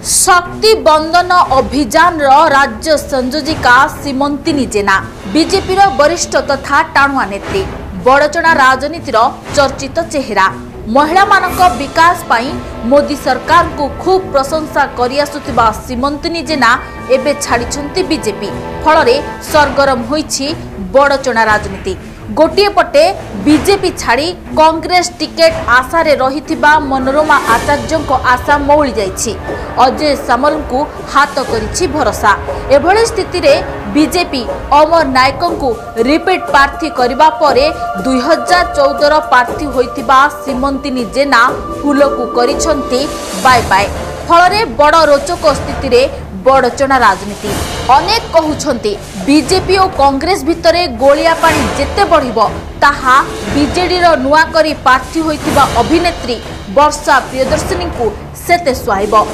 शक्ति बंदन अभियान राज्य संयोजिका सीमंतिनी जेना बीजेपी वरिष्ठ तथा टाणुआ नेत्री बड़चणा राजनीतिर चर्चित चेहरा महिला मानक विकास पाई मोदी सरकार को खूब प्रशंसा करि आसुथिबा सीमंतिनी जेना एबे छाड़िछंती बीजेपी फल सरगरम होईछि बड़चणा राजनीति। गोटे पटे बीजेपी छाड़ी कांग्रेस टिकेट आशारे रहिथिबा मनोरमा आचार्य आशा मौली जाइछि। अजय सामल को हाथ करिछि भरोसा। एभଳି स्थिति रे बीजेपी अमर नायक को रिपीट प्रार्थी करबा परे 2014 प्रार्थी होइथिबा सीमंतिनी जेना फूल को करिछंती बाय बाय फल बड़ रोचक स्थिति रे बड़चणा राजनीति। अनेक कहउछंती बीजेपी और कांग्रेस भितरे गोलिया पानी जेते बढ़िबो ताहा बीजेडी रो नुआ करी प्रार्थी होइथिबा अभिनेत्री वर्षा प्रियदर्शनी को सेते सुहाइबो।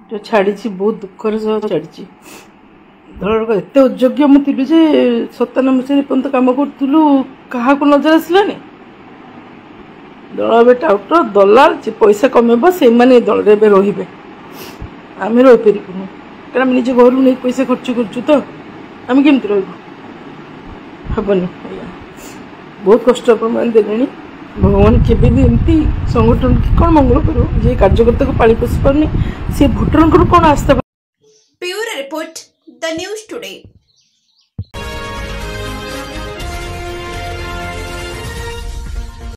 जो छाड़ी बहुत दुखर सह छाड़ी दल एत उद्योग्य मुझे जे 97 मसीह पर्यंत कम करूँ क्या नजर आसलानी दल टाउटर दलाल पैसा कमेब से दल रे आम रहीपरूँ कारण निज घर नहीं पैसा खर्च कर आम केमती रबनी बहुत कष्ट देले भगवान केबे भी एमती संगठन की कौन मंगल कर जे कार्यकर्ता को पाली पोषि पारनी सी भोटर कौन आस्था। Bureau report the news today.